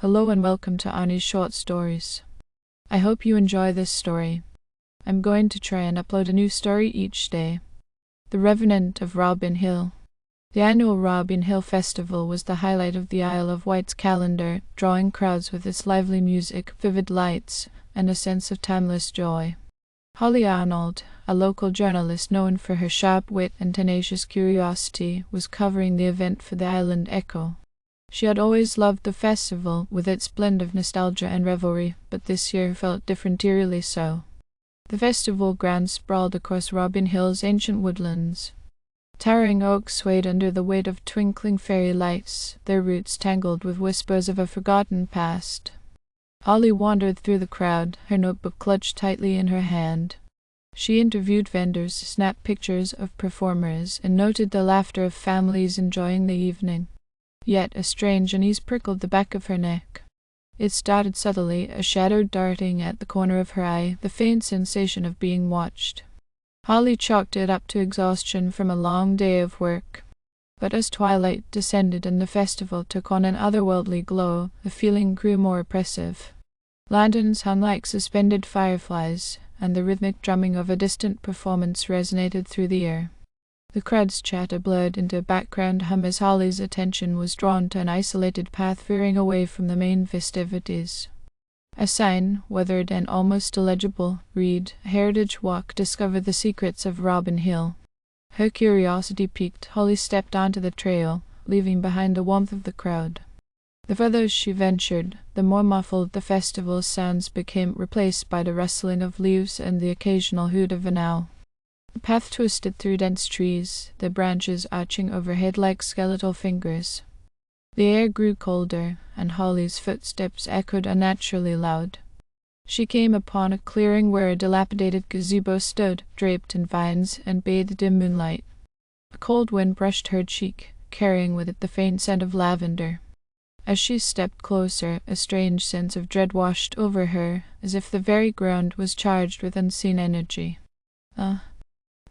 Hello and welcome to Ani's Short Stories. I hope you enjoy this story. I'm going to try and upload a new story each day. The Revenant of Robin Hill. The annual Robin Hill Festival was the highlight of the Isle of Wight's calendar, drawing crowds with its lively music, vivid lights, and a sense of timeless joy. Holly Arnold, a local journalist known for her sharp wit and tenacious curiosity, was covering the event for the Island Echo. She had always loved the festival, with its blend of nostalgia and revelry, but this year felt different, eerily so. The festival grounds sprawled across Robin Hill's ancient woodlands. Towering oaks swayed under the weight of twinkling fairy lights, their roots tangled with whispers of a forgotten past. Holly wandered through the crowd, her notebook clutched tightly in her hand. She interviewed vendors, snapped pictures of performers, and noted the laughter of families enjoying the evening. Yet a strange unease prickled the back of her neck. It started subtly, a shadow darting at the corner of her eye, the faint sensation of being watched. Holly chalked it up to exhaustion from a long day of work. But as twilight descended and the festival took on an otherworldly glow, the feeling grew more oppressive. Lanterns hung like suspended fireflies, and the rhythmic drumming of a distant performance resonated through the air. The crowd's chatter blurred into a background hum as Holly's attention was drawn to an isolated path veering away from the main festivities. A sign, weathered and almost illegible, read, "Heritage Walk, discover the secrets of Robin Hill." Her curiosity piqued, Holly stepped onto the trail, leaving behind the warmth of the crowd. The further she ventured, the more muffled the festival's sounds became, replaced by the rustling of leaves and the occasional hoot of an owl. The path twisted through dense trees, the branches arching overhead like skeletal fingers. The air grew colder, and Holly's footsteps echoed unnaturally loud. She came upon a clearing where a dilapidated gazebo stood, draped in vines and bathed in moonlight. A cold wind brushed her cheek, carrying with it the faint scent of lavender. As she stepped closer, a strange sense of dread washed over her, as if the very ground was charged with unseen energy.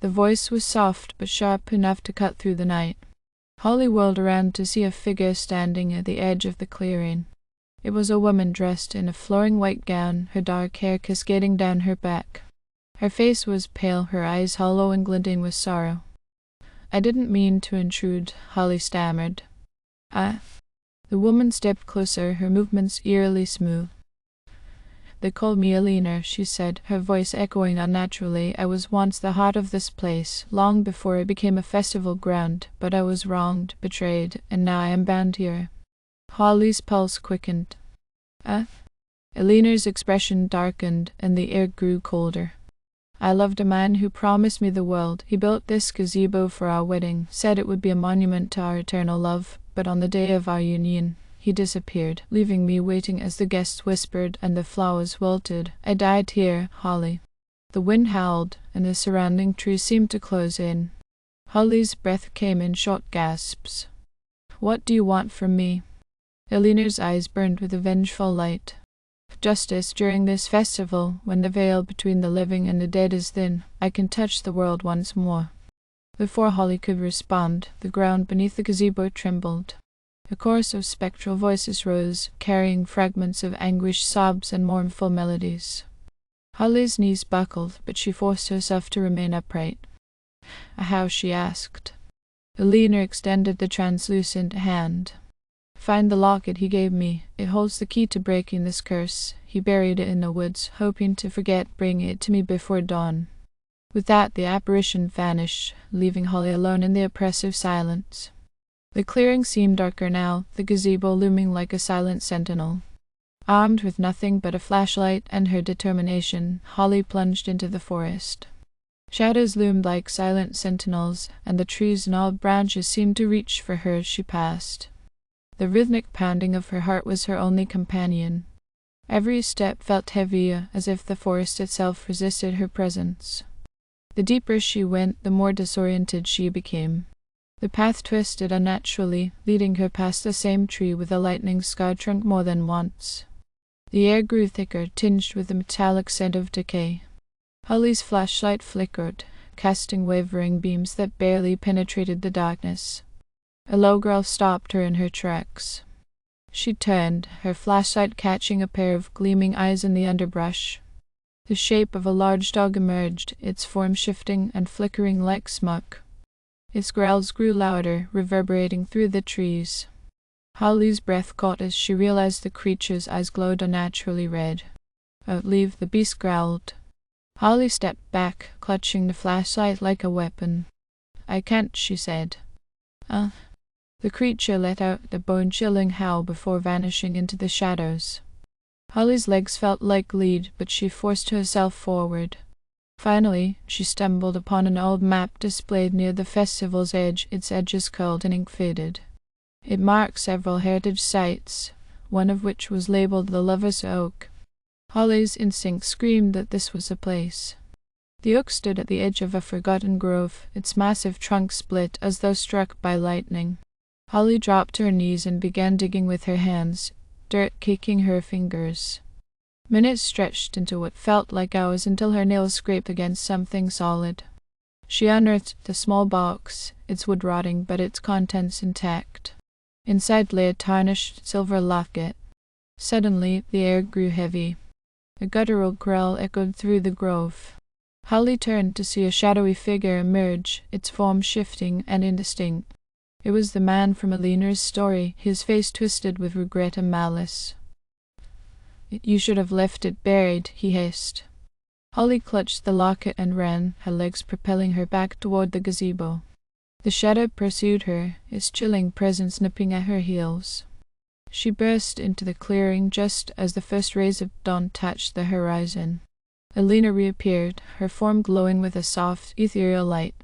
The voice was soft but sharp enough to cut through the night. Holly whirled around to see a figure standing at the edge of the clearing. It was a woman dressed in a flowing white gown, her dark hair cascading down her back. Her face was pale, her eyes hollow and glinting with sorrow. "I didn't mean to intrude," Holly stammered. The woman stepped closer, her movements eerily smooth. "They called me Alina," she said, her voice echoing unnaturally. "I was once the heart of this place, long before it became a festival ground, but I was wronged, betrayed, and now I am bound here." Holly's pulse quickened. Alina's expression darkened, and the air grew colder. "I loved a man who promised me the world. He built this gazebo for our wedding, said it would be a monument to our eternal love, but on the day of our union, he disappeared, leaving me waiting as the guests whispered and the flowers wilted. I died here, Holly." The wind howled, and the surrounding trees seemed to close in. Holly's breath came in short gasps. "What do you want from me?" Alina's eyes burned with a vengeful light. "Justice during this festival, when the veil between the living and the dead is thin. I can touch the world once more." Before Holly could respond, the ground beneath the gazebo trembled. A chorus of spectral voices rose, carrying fragments of anguished sobs and mournful melodies. Holly's knees buckled, but she forced herself to remain upright. "How?" she asked. Alina extended the translucent hand. "Find the locket he gave me. It holds the key to breaking this curse. He buried it in the woods, hoping to forget bringing it to me before dawn." With that, the apparition vanished, leaving Holly alone in the oppressive silence. The clearing seemed darker now, the gazebo looming like a silent sentinel. Armed with nothing but a flashlight and her determination, Holly plunged into the forest. Shadows loomed like silent sentinels, and the trees' gnarled branches seemed to reach for her as she passed. The rhythmic pounding of her heart was her only companion. Every step felt heavier, as if the forest itself resisted her presence. The deeper she went, the more disoriented she became. The path twisted unnaturally, leading her past the same tree with a lightning-scarred trunk more than once. The air grew thicker, tinged with the metallic scent of decay. Holly's flashlight flickered, casting wavering beams that barely penetrated the darkness. A low growl stopped her in her tracks. She turned, her flashlight catching a pair of gleaming eyes in the underbrush. The shape of a large dog emerged, its form shifting and flickering like smoke. Its growls grew louder, reverberating through the trees. Holly's breath caught as she realized the creature's eyes glowed unnaturally red. "Leave," the beast growled. Holly stepped back, clutching the flashlight like a weapon. "I can't," she said. The creature let out a bone-chilling howl before vanishing into the shadows. Holly's legs felt like lead, but she forced herself forward. Finally, she stumbled upon an old map displayed near the festival's edge, its edges curled and ink-faded. It marked several heritage sites, one of which was labeled the Lover's Oak. Holly's instinct screamed that this was the place. The oak stood at the edge of a forgotten grove, its massive trunk split as though struck by lightning. Holly dropped to her knees and began digging with her hands, dirt caking her fingers. Minutes stretched into what felt like hours until her nails scraped against something solid. She unearthed the small box, its wood rotting but its contents intact. Inside lay a tarnished silver locket. Suddenly the air grew heavy. A guttural growl echoed through the grove. Holly turned to see a shadowy figure emerge, its form shifting and indistinct. It was the man from Alina's story, his face twisted with regret and malice. "You should have left it buried," he hissed. Holly clutched the locket and ran, her legs propelling her back toward the gazebo. The shadow pursued her, its chilling presence nipping at her heels. She burst into the clearing just as the first rays of dawn touched the horizon. Alina reappeared, her form glowing with a soft, ethereal light.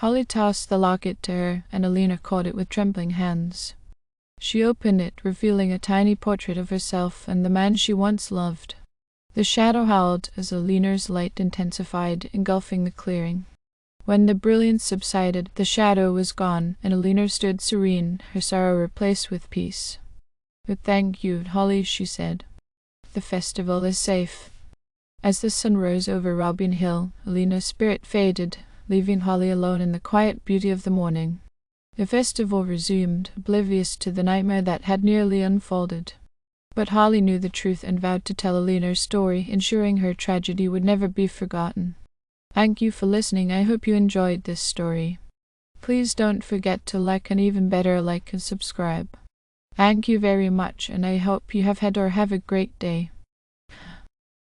Holly tossed the locket to her, and Alina caught it with trembling hands. She opened it, revealing a tiny portrait of herself and the man she once loved. The shadow howled as Alina's light intensified, engulfing the clearing. When the brilliance subsided, the shadow was gone, and Alina stood serene, her sorrow replaced with peace. "Thank you, Holly," she said. "The festival is safe." As the sun rose over Robin Hill, Alina's spirit faded, leaving Holly alone in the quiet beauty of the morning. The festival resumed, oblivious to the nightmare that had nearly unfolded. But Holly knew the truth and vowed to tell Alina's story, ensuring her tragedy would never be forgotten. Thank you for listening. I hope you enjoyed this story. Please don't forget to like and even better like and subscribe. Thank you very much, and I hope you have had or have a great day.